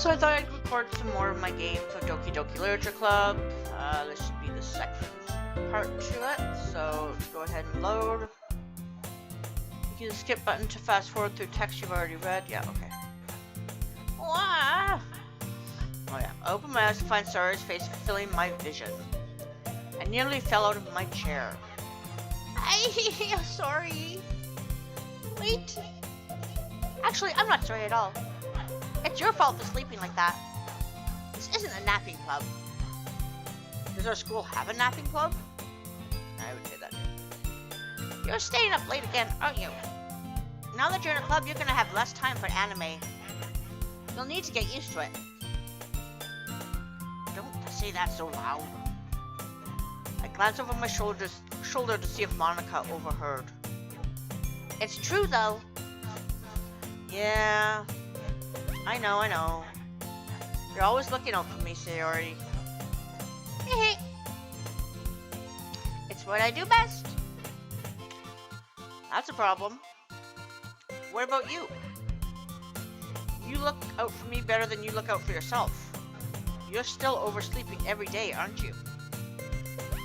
So I thought I'd record some more of my games of Doki Doki Literature Club. This should be the second part to it, so go ahead and load. Use the skip button to fast forward through text you've already read. Yeah, okay. Wow. Oh yeah, I opened my eyes to find Sayori's face filling my vision. I nearly fell out of my chair. I'm sorry. Wait. Actually, I'm not sorry at all. It's your fault for sleeping like that. This isn't a napping club. Does our school have a napping club? I would say that. You're staying up late again, aren't you? Now that you're in a club, you're gonna have less time for anime. You'll need to get used to it. Don't say that so loud. I glanced over my shoulder to see if Monica overheard. It's true, though. Yeah. I know. You're always looking out for me, Sayori. It's what I do best. That's a problem. What about you? You look out for me better than you look out for yourself. You're still oversleeping every day, aren't you?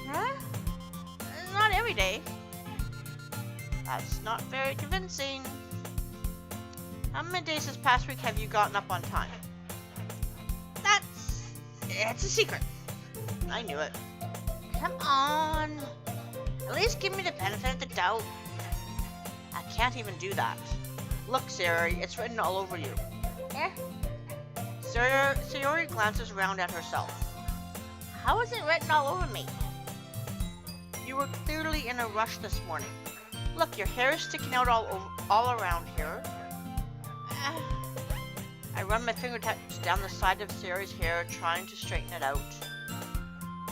Huh? Not every day. That's not very convincing. How many days this past week have you gotten up on time? It's a secret. I knew it. Come on. At least give me the benefit of the doubt. I can't even do that. Look, Sayori, it's written all over you. Eh? Sayori glances around at herself. How is it written all over me? You were clearly in a rush this morning. Look, your hair is sticking out all around here. I run my fingertips down the side of Sayori's hair, trying to straighten it out.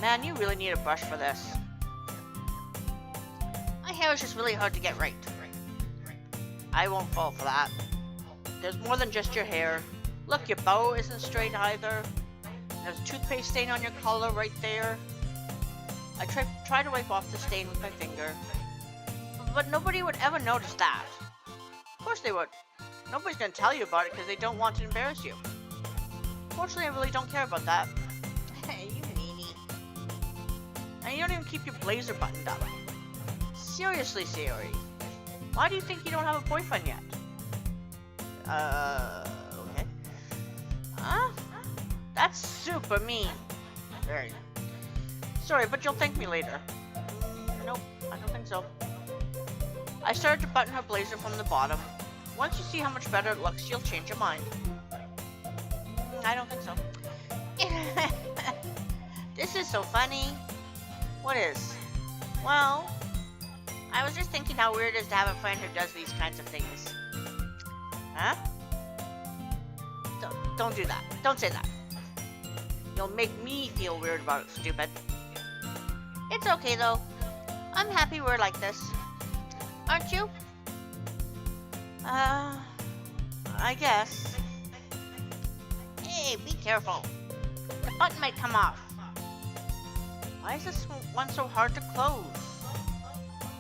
Man, you really need a brush for this. My hair is just really hard to get right. I won't fall for that. There's more than just your hair. Look, your bow isn't straight either. There's a toothpaste stain on your collar right there. I try to wipe off the stain with my finger. But nobody would ever notice that. Of course they would. Nobody's gonna tell you about it because they don't want to embarrass you. Fortunately, I really don't care about that. Hey, you meanie. And you don't even keep your blazer buttoned up. Seriously, Sayori. Why do you think you don't have a boyfriend yet? Okay. Huh? That's super mean. Very. Sorry, but you'll thank me later. Nope, I don't think so. I started to button her blazer from the bottom. Once you see how much better it looks, you'll change your mind. I don't think so. This is so funny. What is? Well, I was just thinking how weird it is to have a friend who does these kinds of things. Huh? Don't do that. Don't say that. You'll make me feel weird about it, stupid. It's okay, though. I'm happy we're like this. Aren't you? I guess. Hey, be careful. The button might come off. Why is this one so hard to close?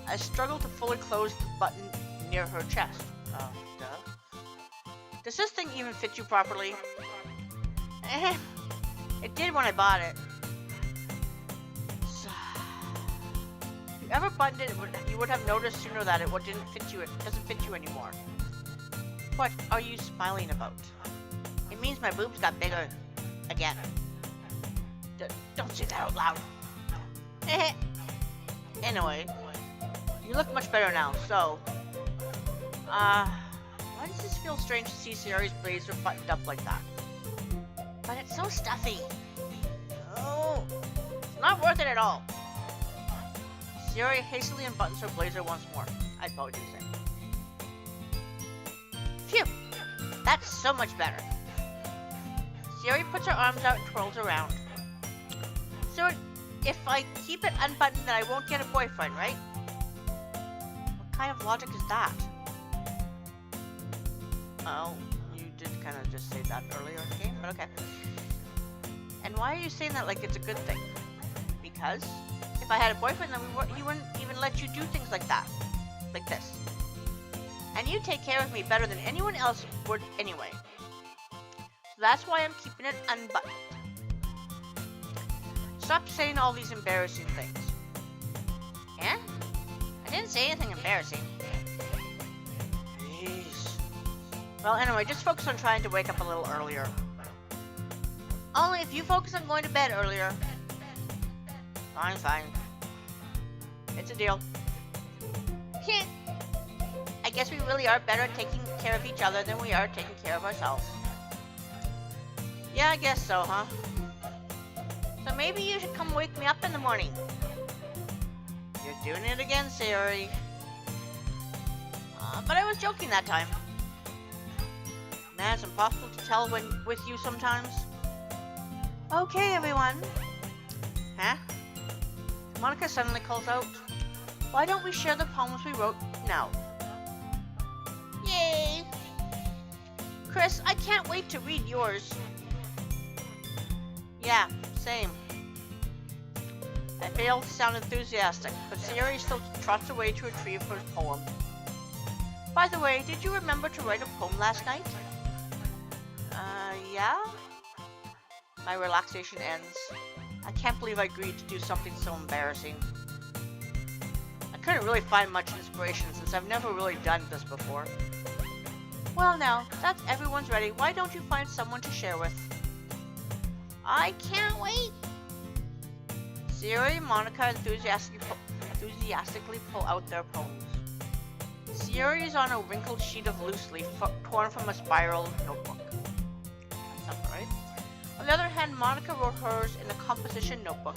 I struggle to fully close the button near her chest. Duh. Does this thing even fit you properly? It did when I bought it. So, if you ever buttoned it, you would have noticed sooner that it didn't fit you. It doesn't fit you anymore. What are you smiling about? It means my boobs got bigger again. Don't say that out loud. Anyway, you look much better now, so... why does this feel strange to see Sayori's blazer buttoned up like that? But it's so stuffy. Oh, it's not worth it at all. Sayori hastily unbuttons her blazer once more. I apologize. Phew! That's so much better. Sayori puts her arms out and twirls around. So, if I keep it unbuttoned, then I won't get a boyfriend, right? What kind of logic is that? Oh, you did kind of just say that earlier in the game, but okay. And why are you saying that like it's a good thing? Because if I had a boyfriend, then he wouldn't even let you do things like that. Like this. And you take care of me better than anyone else would anyway. That's why I'm keeping it unbuttoned. Stop saying all these embarrassing things. Yeah? I didn't say anything embarrassing. Jeez. Well, anyway, just focus on trying to wake up a little earlier. Only if you focus on going to bed earlier. Fine, fine. It's a deal. I guess we really are better at taking care of each other than we are taking care of ourselves. Yeah, I guess so, huh? So maybe you should come wake me up in the morning. You're doing it again, Sayori. But I was joking that time. Man, it's impossible to tell when with you sometimes. Okay, everyone. Huh? Monica suddenly calls out, "Why don't we share the poems we wrote now?" Yay! Chris, I can't wait to read yours. Yeah, same. I failed to sound enthusiastic, but Sayori still trots away to retrieve her poem. By the way, did you remember to write a poem last night? Yeah? My relaxation ends. I can't believe I agreed to do something so embarrassing. I couldn't really find much inspiration since I've never really done this before. Well now, that's everyone's ready. Why don't you find someone to share with? I can't wait! Sayori and Monica enthusiastically pull out their poems. Sayori is on a wrinkled sheet of loose leaf torn from a spiral notebook. That's not right. On the other hand, Monica wrote hers in a composition notebook.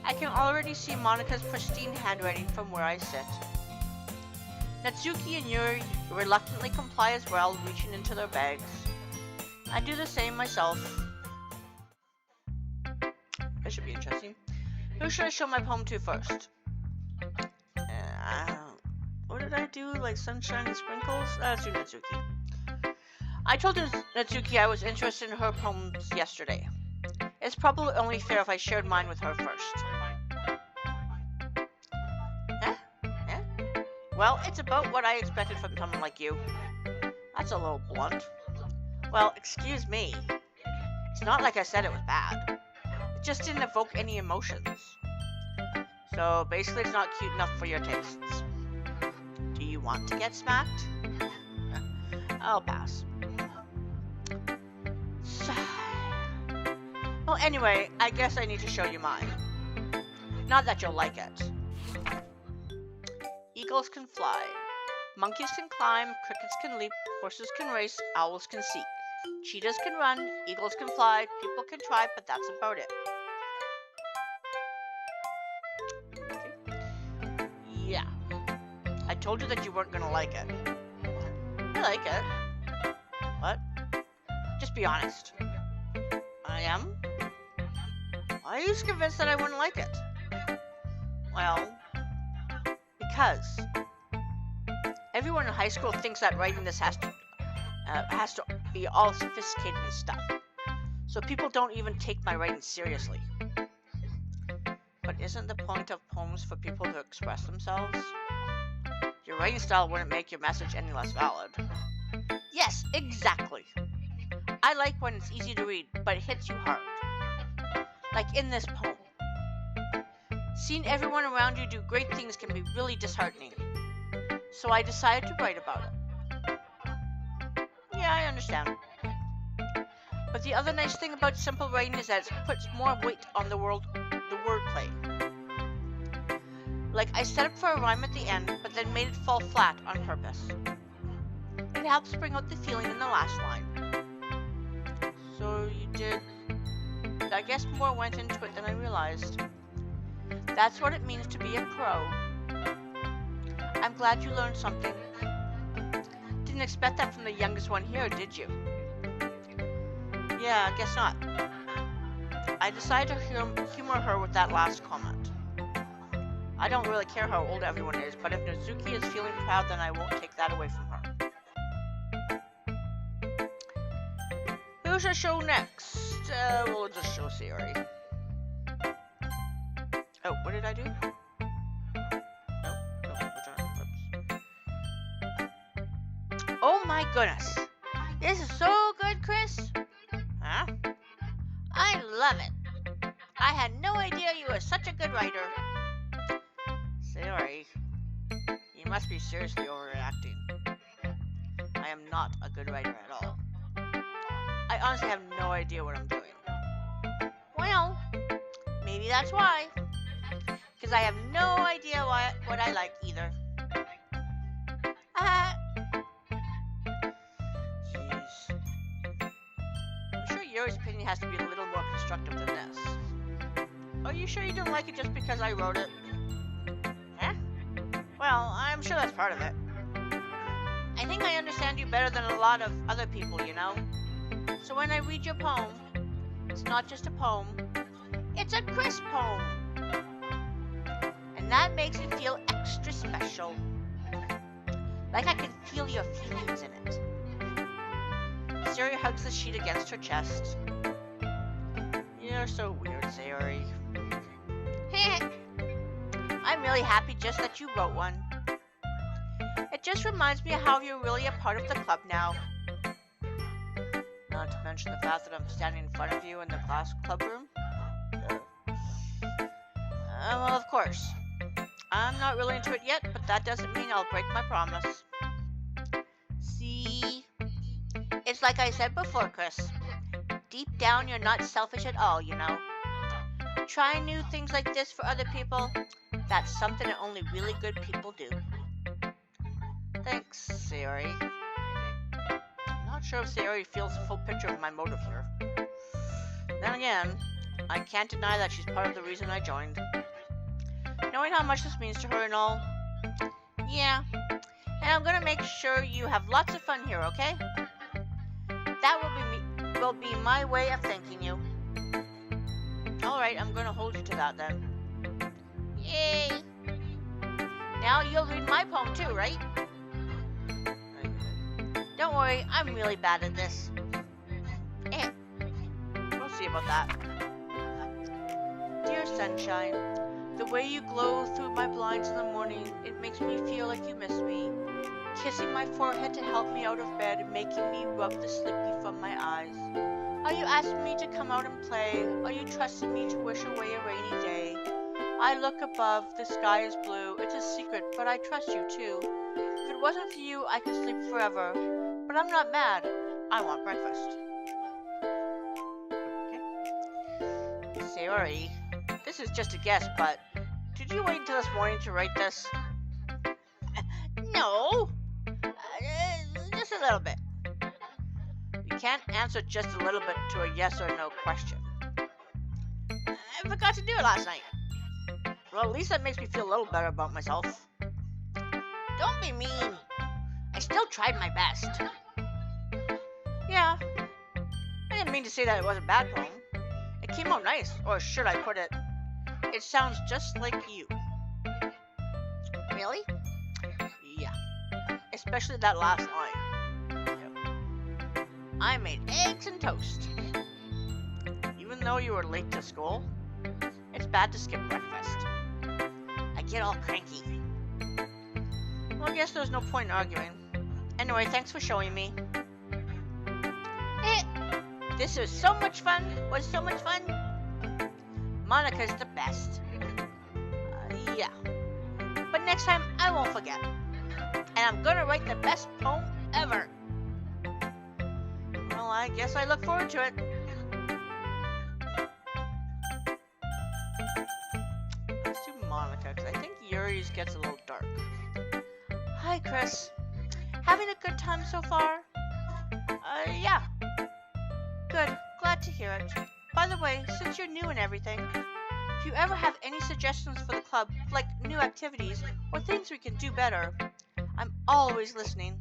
I can already see Monica's pristine handwriting from where I sit. Natsuki and Yuri reluctantly comply as well, reaching into their bags. I do the same myself. That should be interesting. Who should I show my poem to first? What did I do? Like sunshine and sprinkles? Let's do Natsuki. I told Natsuki I was interested in her poems yesterday. It's probably only fair if I shared mine with her first. Well, it's about what I expected from someone like you. That's a little blunt. Well, excuse me. It's not like I said it was bad. It just didn't evoke any emotions. So basically it's not cute enough for your tastes. Do you want to get smacked? I'll pass. Well, anyway, I guess I need to show you mine. Not that you'll like it. Eagles can fly. Monkeys can climb. Crickets can leap. Horses can race. Owls can seek. Cheetahs can run. Eagles can fly. People can try, but that's about it. Okay. Yeah. I told you that you weren't gonna like it. I like it. What? Just be honest. I am? Why are you convinced that I wouldn't like it? Well, because everyone in high school thinks that writing this has to be all sophisticated and stuff. So people don't even take my writing seriously. But isn't the point of poems for people to express themselves? Your writing style wouldn't make your message any less valid. Yes, exactly. I like when it's easy to read, but it hits you hard. Like in this poem. Seeing everyone around you do great things can be really disheartening. So I decided to write about it. Yeah, I understand. But the other nice thing about simple writing is that it puts more weight on the wordplay. Like I set up for a rhyme at the end, but then made it fall flat on purpose. It helps bring out the feeling in the last line. So you did... I guess more went into it than I realized. That's what it means to be a pro. I'm glad you learned something. Didn't expect that from the youngest one here, did you? Yeah, I guess not. I decided to humor her with that last comment. I don't really care how old everyone is, but if Natsuki is feeling proud, then I won't take that away from her. Who should I show next? We'll just show Sayori. Oh, what did I do? Oh my goodness. This is so good, Chris. I had no idea you were such a good writer. Sayori, you must be seriously overreacting. I am not a good writer at all. I honestly have no idea what I'm doing. Well, maybe that's why. Because I have no idea what I like either. Jeez. I'm sure Yuri's opinion has to be a little more constructive than this. Are you sure you don't like it just because I wrote it? Eh? Well, I'm sure that's part of it. I think I understand you better than a lot of other people, you know? So when I read your poem, it's not just a poem, it's a Chris poem. And that makes it feel extra special. Like I can feel your feelings in it. Sayori hugs the sheet against her chest. You're so weird, Sayori. I'm really happy just that you wrote one. It just reminds me of how you're really a part of the club now. Not to mention the fact that I'm standing in front of you in the club room. Well, of course. I'm not really into it yet, but that doesn't mean I'll break my promise. See? It's like I said before, Chris. Deep down, you're not selfish at all, you know. Trying new things like this for other people, that's something that only really good people do. Thanks, Sayori. I'm not sure if Sayori feels the full picture of my motive here. Then again, I can't deny that she's part of the reason I joined. Knowing how much this means to her and all. Yeah, and I'm gonna make sure you have lots of fun here, okay? That will be my way of thanking you. Alright, I'm gonna hold you to that then. Yay! Now you'll read my poem too, right? Don't worry, I'm really bad at this. We'll see about that. Dear sunshine, the way you glow through my blinds in the morning, it makes me feel like you miss me. Kissing my forehead to help me out of bed, making me rub the slippy from my eyes. Are you asking me to come out and play? Are you trusting me to wish away a rainy day? I look above, the sky is blue. It's a secret, but I trust you too. If it wasn't for you, I could sleep forever. But I'm not mad. I want breakfast. Okay. Sayori, this is just a guess, but did you wait until this morning to write this? No. Just a little bit. You can't answer just a little bit to a yes or no question. I forgot to do it last night. Well, at least that makes me feel a little better about myself. Don't be mean. I still tried my best. Yeah. I didn't mean to say that it was a bad poem. It came out nice, or should I put it, it sounds just like you. Really? Yeah. Especially that last line. Yep. I made eggs and toast. Even though you were late to school, it's bad to skip breakfast. I get all cranky. Well, I guess there's no point in arguing. Anyway, thanks for showing me. This was so much fun. Monica's the best. Yeah. But next time, I won't forget. And I'm gonna write the best poem ever. Well, I guess I look forward to it. Let's do Monica, because I think Yuri's gets a little dark. Hi, Chris. Having a good time so far? Yeah. Good. Glad to hear it. By the way, since you're new and everything, if you ever have any suggestions for the club, like new activities or things we can do better, I'm always listening.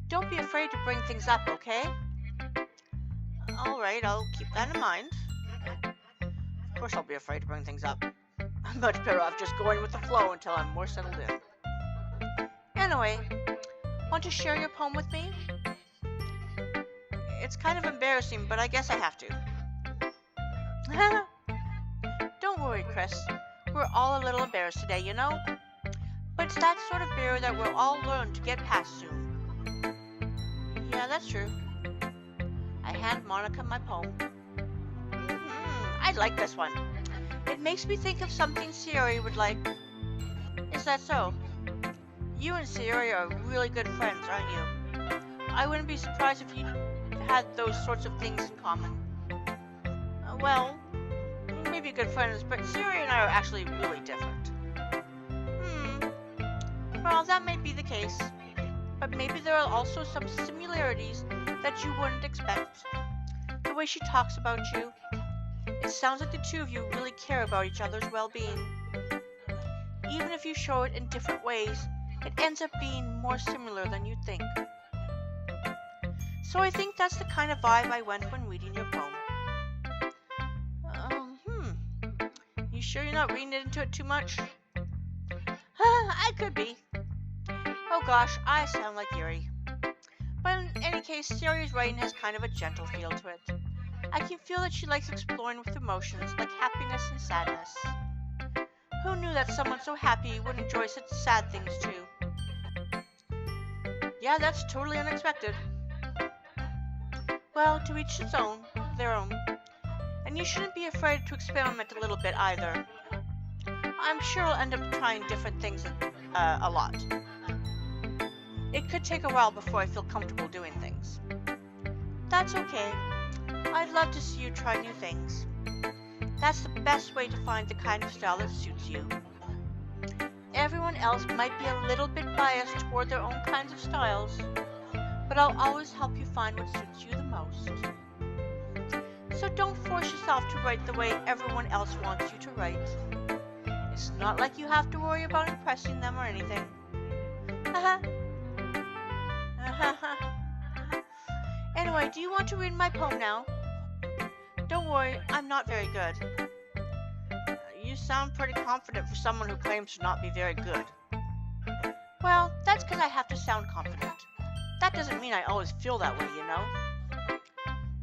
Don't be afraid to bring things up, okay? Alright, I'll keep that in mind. Of course I'll be afraid to bring things up. I'm much better off just going with the flow until I'm more settled in. Anyway, want to share your poem with me? It's kind of embarrassing, but I guess I have to. Don't worry, Chris. We're all a little embarrassed today, you know? But it's that sort of barrier that we'll all learn to get past soon. Yeah, that's true. I hand Monica my poem. I I like this one. It makes me think of something Sayori would like. Is that so? You and Sayori are really good friends, aren't you? I wouldn't be surprised if you had those sorts of things in common. Well, maybe good friends, but Sayori and I are actually really different. Well, that may be the case, but maybe there are also some similarities that you wouldn't expect. The way she talks about you, it sounds like the two of you really care about each other's well-being. Even if you show it in different ways, it ends up being more similar than you'd think. So I think that's the kind of vibe I went when reading your poem. You sure you're not reading into it too much? I could be. Oh gosh, I sound like Yuri. But in any case, Sayori's writing has kind of a gentle feel to it. I can feel that she likes exploring with emotions like happiness and sadness. Who knew that someone so happy would enjoy such sad things too? Yeah, that's totally unexpected. Well, to each their own. And you shouldn't be afraid to experiment a little bit either. I'm sure I'll end up trying different things a lot. It could take a while before I feel comfortable doing things. That's okay. I'd love to see you try new things. That's the best way to find the kind of style that suits you. Everyone else might be a little bit biased toward their own kinds of styles, but I'll always help you find what suits you the most. So don't force yourself to write the way everyone else wants you to write. It's not like you have to worry about impressing them or anything. Anyway, do you want to read my poem now? Don't worry, I'm not very good. You sound pretty confident for someone who claims to not be very good. Well, that's because I have to sound confident. That doesn't mean I always feel that way, you know?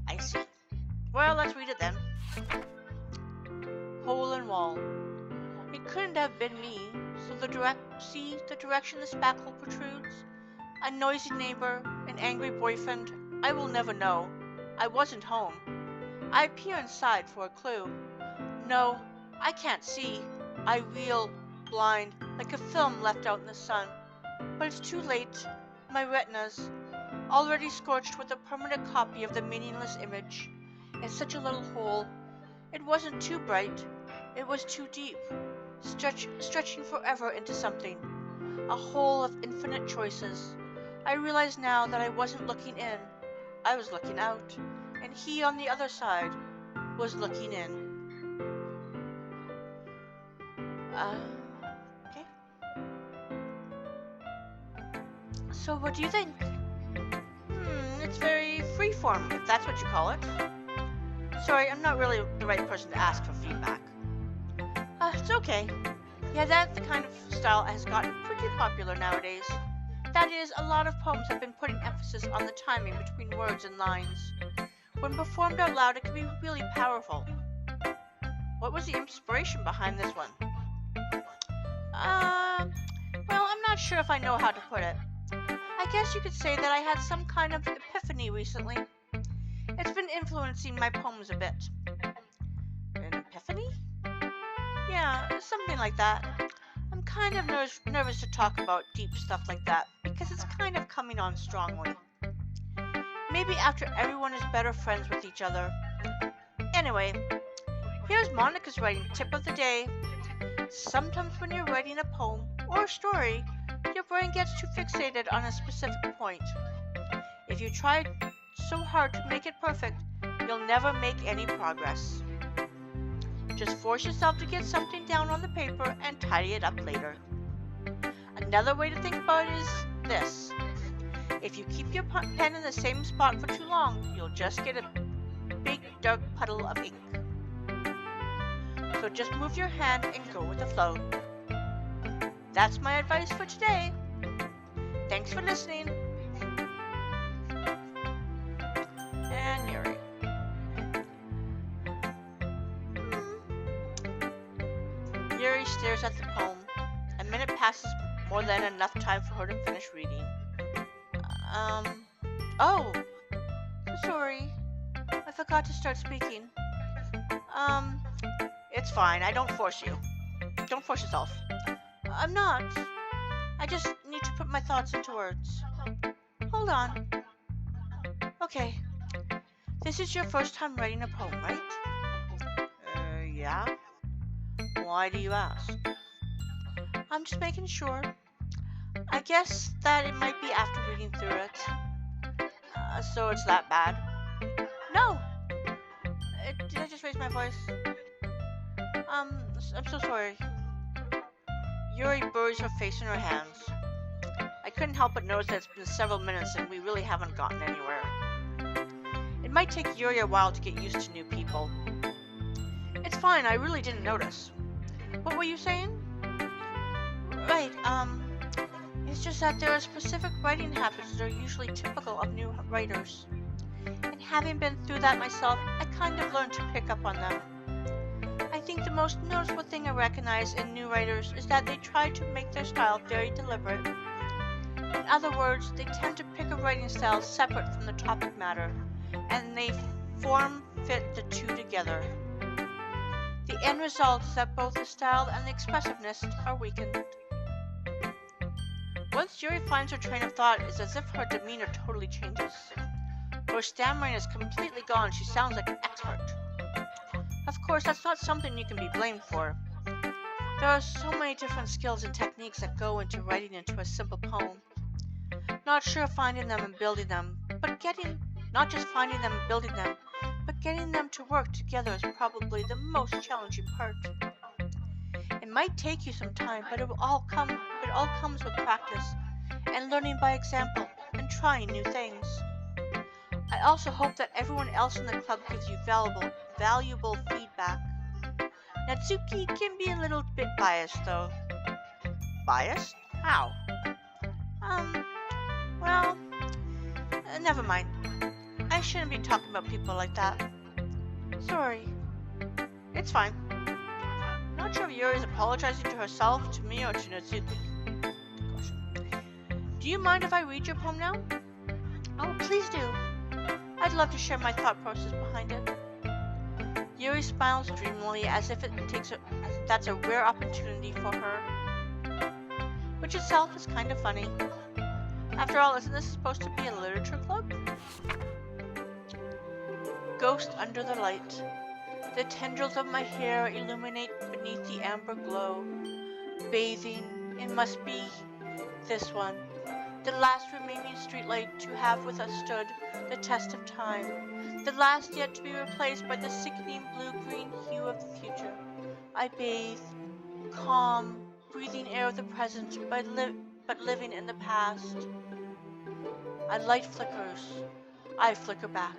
I see. Well, let's read it then. Hole in wall. It couldn't have been me, so the direction the spackle protrudes? A noisy neighbor, an angry boyfriend, I will never know. I wasn't home. I peer inside for a clue. No, I can't see. I reel, blind, like a film left out in the sun. But it's too late. My retinas, already scorched with a permanent copy of the meaningless image. In such a little hole. It wasn't too bright. It was too deep. Stretching forever into something. A hole of infinite choices. I realize now that I wasn't looking in. I was looking out. And he on the other side was looking in. Okay. So what do you think? It's very freeform, if that's what you call it. Sorry, I'm not really the right person to ask for feedback. It's okay. Yeah, that's the kind of style that has gotten pretty popular nowadays. That is, a lot of poems have been putting emphasis on the timing between words and lines. When performed out loud, it can be really powerful. What was the inspiration behind this one? Well, I'm not sure if I know how to put it. I guess you could say that I had some kind of epiphany recently. It's been influencing my poems a bit. An epiphany? Yeah, something like that. I'm kind of nervous to talk about deep stuff like that because it's kind of coming on strongly. Maybe after everyone is better friends with each other. Anyway, here's Monica's writing tip of the day. Sometimes when you're writing a poem or a story, your brain gets too fixated on a specific point. If you try so hard to make it perfect, you'll never make any progress. Just force yourself to get something down on the paper and tidy it up later. Another way to think about it is this. If you keep your pen in the same spot for too long, you'll just get a big dark puddle of ink. So just move your hand and go with the flow. That's my advice for today. Thanks for listening. And Yuri. Yuri stares at the poem. A minute passes, more than enough time for her to finish reading. Oh, sorry. I forgot to start speaking. Um, it's fine. I don't force you. Don't force yourself. I'm not. I just need to put my thoughts into words. Hold on. Okay. This is your first time writing a poem, right? Yeah. Why do you ask? I'm just making sure. I guess that it might be after reading through it. So it's that bad? No! Did I just raise my voice? I'm so sorry. Yuri buries her face in her hands. I couldn't help but notice that it's been several minutes and we really haven't gotten anywhere. It might take Yuri a while to get used to new people. It's fine, I really didn't notice. What were you saying? Right, it's just that there are specific writing habits that are usually typical of new writers. And having been through that myself, I kind of learned to pick up on them. I think the most noticeable thing I recognize in new writers is that they try to make their style very deliberate. In other words, they tend to pick a writing style separate from the topic matter, and they fit the two together. The end result is that both the style and the expressiveness are weakened. Once Yuri finds her train of thought, it's as if her demeanor totally changes. Her stammering is completely gone. She sounds like an expert. Of course, that's not something you can be blamed for. There are so many different skills and techniques that go into writing into a simple poem. Not sure of finding them and building them, but not just finding them and building them, but getting them to work together is probably the most challenging part. It might take you some time, but it all comes with practice and learning by example and trying new things. I also hope that everyone else in the club gives you valuable feedback. Natsuki can be a little bit biased, though. Biased? How? Well, never mind. I shouldn't be talking about people like that. Sorry. It's fine. Not sure if Yuri is apologizing to herself, to me, or to Natsuki. Gosh. Do you mind if I read your poem now? Oh, please do. I'd love to share my thought process behind it. Yuri smiles dreamily as if that's a rare opportunity for her. Which itself is kind of funny. After all, isn't this supposed to be a literature club? Ghost under the light. The tendrils of my hair illuminate beneath the amber glow. Bathing, it must be this one. The last remaining streetlight to have with us stood the test of time. The last yet to be replaced by the sickening blue-green hue of the future. I bathe, calm, breathing air of the present, but living in the past. A light flickers. I flicker back.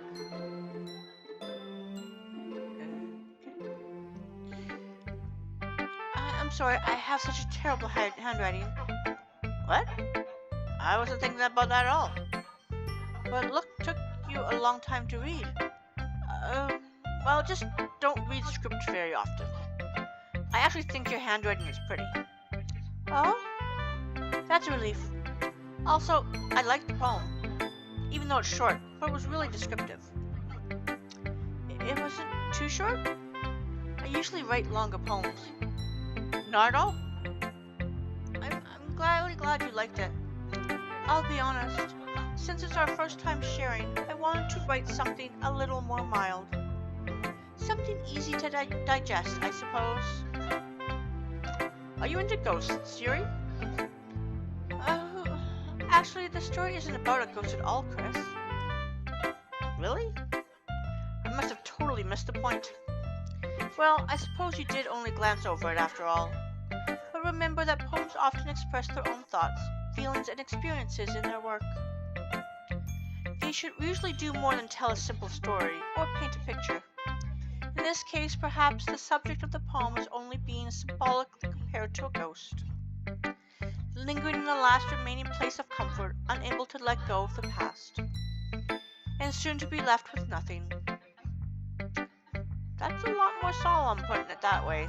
I'm sorry, I have such a terrible handwriting. What? I wasn't thinking about that at all. But look, took you a long time to read. Well, just don't read script very often. I actually think your handwriting is pretty. Oh? That's a relief. Also, I liked the poem, even though it's short, but it was really descriptive. It wasn't too short? I usually write longer poems. Not at all? I'm really glad you liked it. I'll be honest, since it's our first time sharing, I wanted to write something a little more mild. Something easy to digest, I suppose. Are you into ghosts, Yuri? Actually, the story isn't about a ghost at all, Chris. Really? I must have totally missed the point. Well, I suppose you did only glance over it after all. But remember that poems often express their own thoughts, feelings, and experiences in their work. They should usually do more than tell a simple story or paint a picture. In this case, perhaps the subject of the poem is only being symbolically compared to a ghost, lingering in the last remaining place of comfort, unable to let go of the past, and soon to be left with nothing. That's a lot more solemn, putting it that way.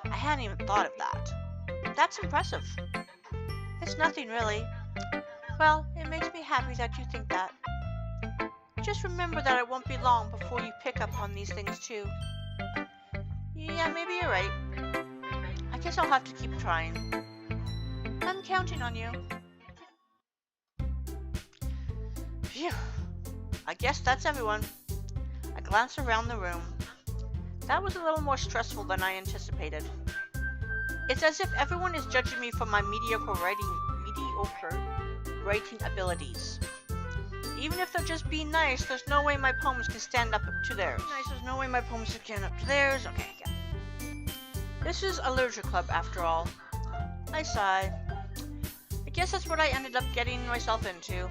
I hadn't even thought of that. That's impressive. It's nothing, really. Well, it makes me happy that you think that. Just remember that it won't be long before you pick up on these things too. Yeah, maybe you're right. I guess I'll have to keep trying. I'm counting on you. Phew. I guess that's everyone. I glanced around the room. That was a little more stressful than I anticipated. It's as if everyone is judging me for my mediocre writing abilities. Even if they're just being nice, there's no way my poems can stand up to theirs. There's no way my poems can stand up to theirs. Okay, yeah. This is a literature club after all. I sighed. I guess that's what I ended up getting myself into.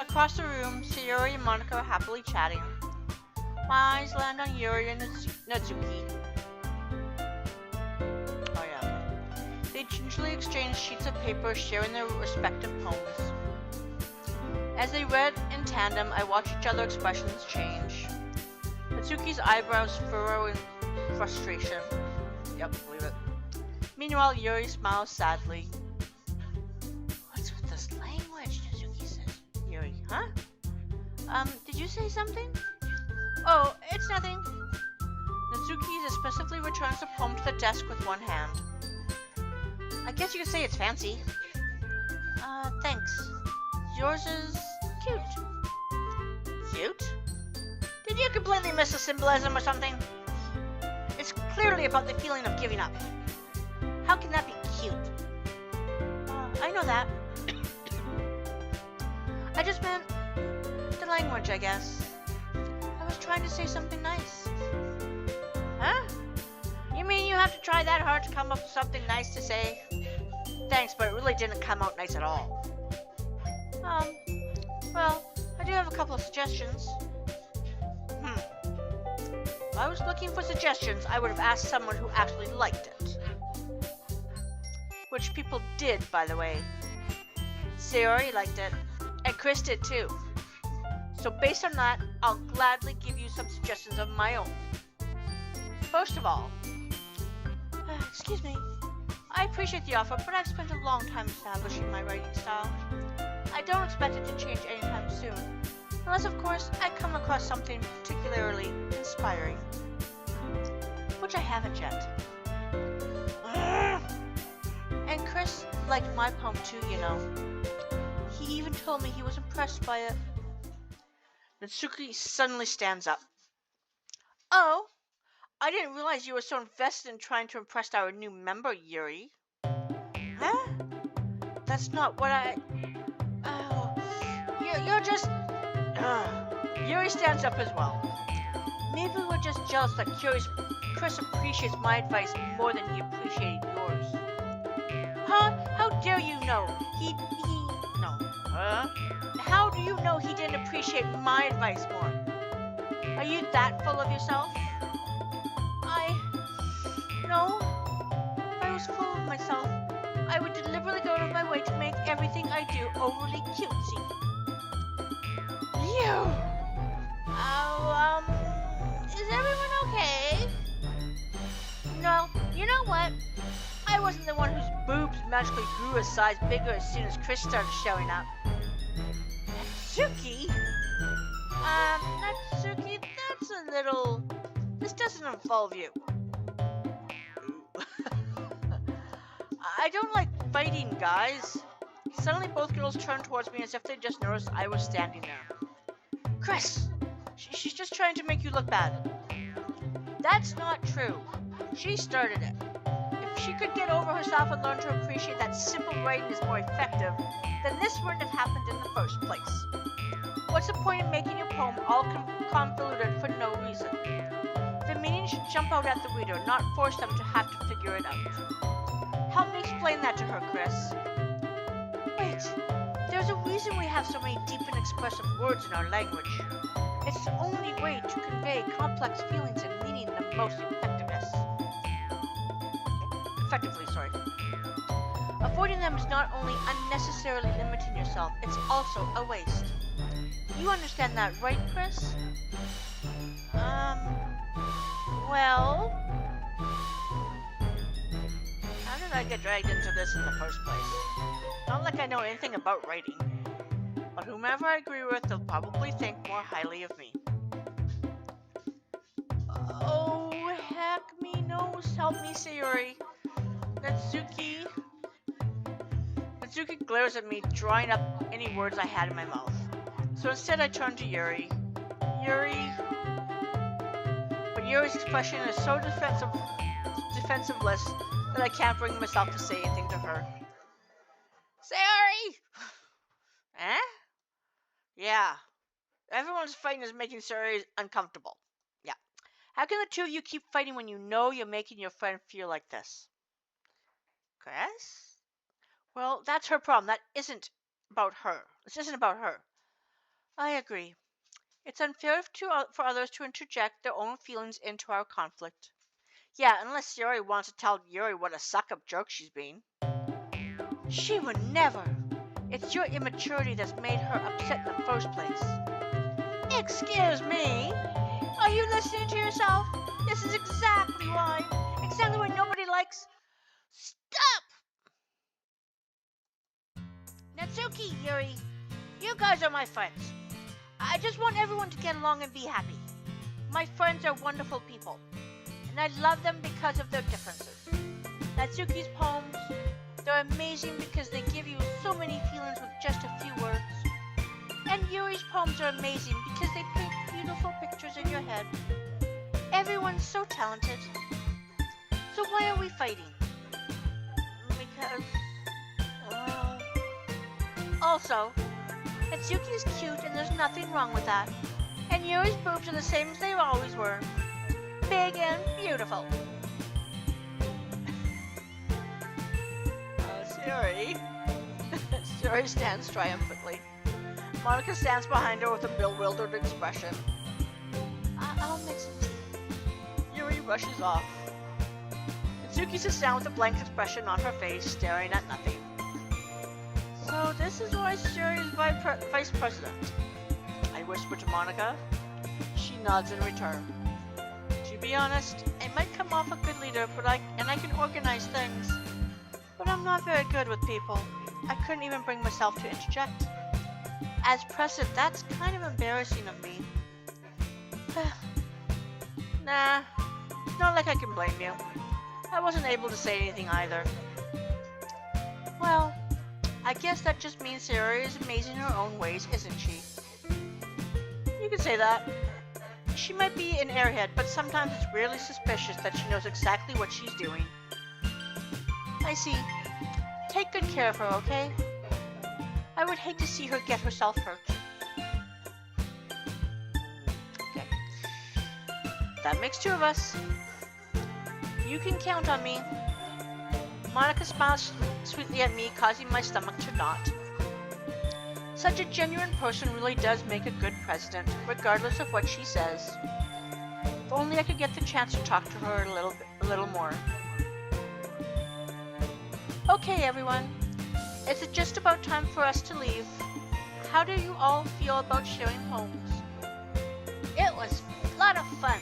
Across the room, Sayori and Monica are happily chatting. My eyes land on Yuri and Natsuki. Oh yeah. They gingerly exchanged sheets of paper, sharing their respective poems. As they read in tandem, I watched each other's expressions change. Natsuki's eyebrows furrow in frustration. Yep, believe it. Meanwhile, Yuri smiles sadly. What's with this language? Natsuki says. Yuri, huh? Did you say something? Oh, it's nothing. Natsuki specifically returns the poem to the desk with one hand. I guess you could say it's fancy. Thanks. Yours is cute. Cute? Did you completely miss the symbolism or something? It's clearly about the feeling of giving up. How can that be cute? I know that. I just meant the language, I guess. I was trying to say something nice. Huh? You mean you have to try that hard to come up with something nice to say? Thanks, but it really didn't come out nice at all. Well, I do have a couple of suggestions. If I was looking for suggestions, I would have asked someone who actually liked it. Which people did, by the way. Sayori liked it, and Chris did too. So based on that, I'll gladly give you some suggestions of my own. First of all, excuse me, I appreciate the offer, but I've spent a long time establishing my writing style. I don't expect it to change anytime soon, unless of course I come across something particularly inspiring, which I haven't yet. And Chris liked my poem too, you know. He even told me he was impressed by it. Natsuki suddenly stands up. Oh, I didn't realize you were so invested in trying to impress our new member, Yuri. Huh? That's not what I... Oh, you're just... Yuri stands up as well. Maybe we're just jealous that Chris appreciates my advice more than he appreciated yours. Huh? How dare you know? No. Huh? How do you know he didn't appreciate my advice more? Are you that full of yourself? No. If I was full of myself, I would deliberately go out of my way to make everything I do overly cutesy. You! Is everyone okay? No, you know what? I wasn't the one whose boobs magically grew a size bigger as soon as Chris started showing up. Natsuki? Natsuki, that's a little... This doesn't involve you. I don't like fighting, guys. Suddenly both girls turned towards me as if they just noticed I was standing there. Chris! She's just trying to make you look bad. That's not true. She started it. If she could get over herself and learn to appreciate that simple writing is more effective, then this wouldn't have happened in the first place. What's the point of making your poem all convoluted for no reason? The meaning should jump out at the reader, not force them to have to figure it out. Help me explain that to her, Chris. Wait, there's a reason we have so many deep and expressive words in our language. It's the only way to convey complex feelings and meaning the most effectively. Avoiding them is not only unnecessarily limiting yourself, it's also a waste. You understand that, right, Chris? Well... How did I get dragged into this in the first place? Not like I know anything about writing. But But whomever I agree with, they'll probably think more highly of me. Oh, heck me knows. Help me, Sayori. Natsuki glares at me, drawing up any words I had in my mouth. So instead I turn to Yuri. But Yuri's expression is so defensiveless that I can't bring myself to say anything to her. Sayori! Eh? Yeah. Everyone's fighting is making Sayori uncomfortable. Yeah. How can the two of you keep fighting when you know you're making your friend feel like this? Chris? Well, that's her problem. That isn't about her. This isn't about her. I agree. It's unfair for others to interject their own feelings into our conflict. Yeah, unless Sayori wants to tell Yuri what a suck-up jerk she's being. She would never. It's your immaturity that's made her upset in the first place. Excuse me? Are you listening to yourself? This is exactly why. Exactly why nobody likes... Stop! Natsuki, Yuri, you guys are my friends. I just want everyone to get along and be happy. My friends are wonderful people, and I love them because of their differences. Natsuki's poems, they're amazing because they give you so many feelings with just a few words. And Yuri's poems are amazing because they paint beautiful pictures in your head. Everyone's so talented. So why are we fighting? Because... Also, Natsuki's cute and there's nothing wrong with that. And Yuri's boobs are the same as they always were. Big and beautiful. Sayori. Sayori stands triumphantly. Monica stands behind her with a bewildered expression. I'll mix some tea. Yuri rushes off. Natsuki sits down with a blank expression on her face, staring at nothing. So this is why Sayori is vice president. I whisper to Monica. She nods in return. To be honest, I might come off a good leader, I can organize things. But I'm not very good with people. I couldn't even bring myself to interject. As president, that's kind of embarrassing of me. Nah, it's not like I can blame you. I wasn't able to say anything either. Well, I guess that just means Sayori is amazing in her own ways, isn't she? You could say that. She might be an airhead, but sometimes it's really suspicious that she knows exactly what she's doing. I see. Take good care of her, okay? I would hate to see her get herself hurt. Okay. That makes two of us. You can count on me. Monica smiles sweetly at me, causing my stomach to knot. Such a genuine person really does make a good president, regardless of what she says. If only I could get the chance to talk to her a little more. Okay, everyone. It's just about time for us to leave. How do you all feel about sharing poems? It was a lot of fun.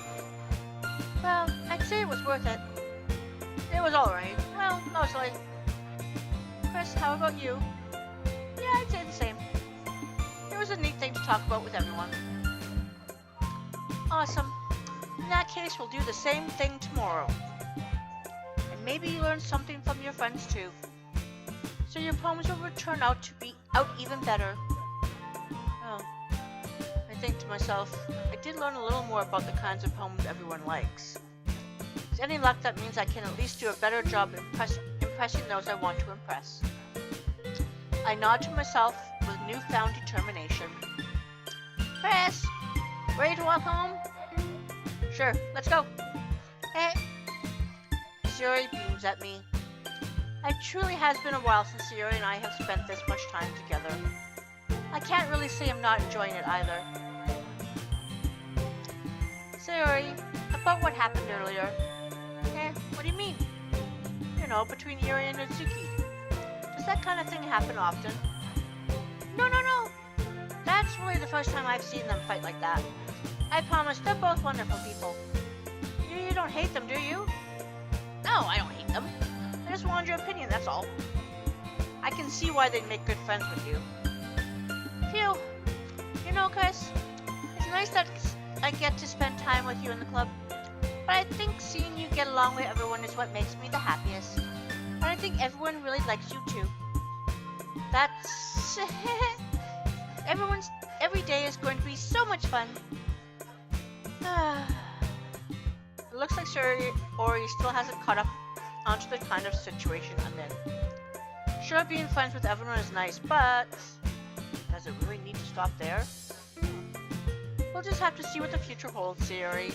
Well, I'd say it was worth it. It was alright. Well, mostly. Chris, how about you? Yeah, I'd say the same. It was a neat thing to talk about with everyone. Awesome. In that case, we'll do the same thing tomorrow. And maybe you learn something from your friends too. So your poems will turn out to be even better. Oh. I think to myself, I did learn a little more about the kinds of poems everyone likes. With any luck, that means I can at least do a better job impressing those I want to impress. I nod to myself with newfound determination. Chris, ready to walk home? Sure, let's go. Hey. Sayori beams at me. It truly has been a while since Sayori and I have spent this much time together. I can't really say I'm not enjoying it either. Sayori, about what happened earlier. What do you mean? You know, between Yuri and Natsuki. Does that kind of thing happen often? No. That's really the first time I've seen them fight like that. I promise, they're both wonderful people. You don't hate them, do you? No, I don't hate them. I just wanted your opinion, that's all. I can see why they'd make good friends with you. Phew. You know, guys, it's nice that I get to spend time with you in the club. But I think seeing you get along with everyone is what makes me the happiest. And I think everyone really likes you too. That's... every day is going to be so much fun. It looks like Sayori still hasn't caught up onto the kind of situation I'm in. Sure, being friends with everyone is nice, but does it really need to stop there? We'll just have to see what the future holds, Sayori.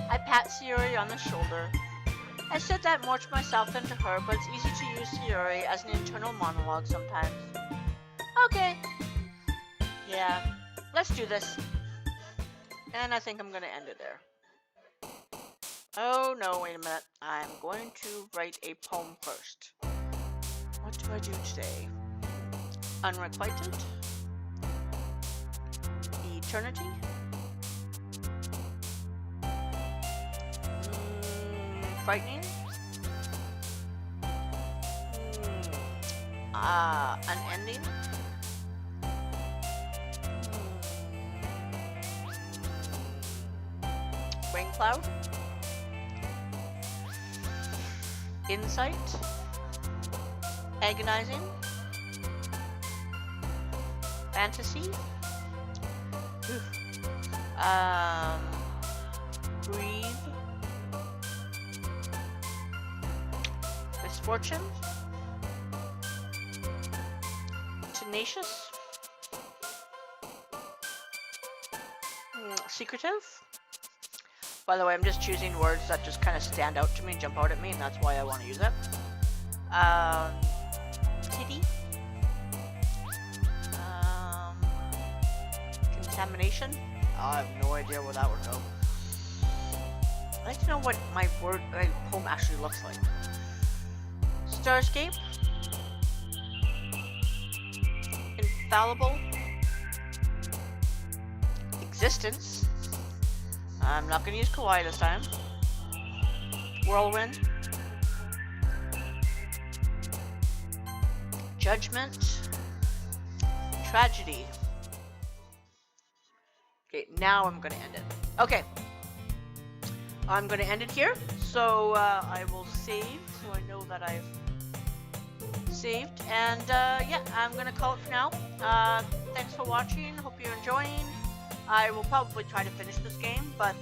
I pat Sayori on the shoulder. I said that more to myself than to her, but it's easy to use Sayori as an internal monologue sometimes. Okay. Yeah, let's do this. And I think I'm gonna end it there. Oh no, wait a minute. I'm going to write a poem first. What do I do today? Unrequited? Eternity? Frightening? Unending? Rain cloud? Insight? Agonizing? Fantasy? Breathe? Misfortune? Tenacious? Secretive? By the way, I'm just choosing words that just kind of stand out to me and jump out at me, and that's why I want to use it. Titty? Contamination? I have no idea where that would go. I'd like to know what my poem actually looks like. Starscape? Infallible? Existence? I'm not going to use kawaii this time. Whirlwind? Judgment? Tragedy? Okay, now I'm going to end it. Okay. I'm going to end it here. So I will save so I know that I've saved. And yeah, I'm going to call it for now. Thanks for watching. Hope you're enjoying. I will probably try to finish this game, but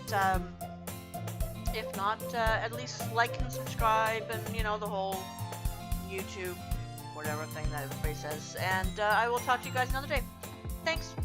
if not, at least like and subscribe and, you know, the whole YouTube, whatever thing that everybody says. And I will talk to you guys another day. Thanks.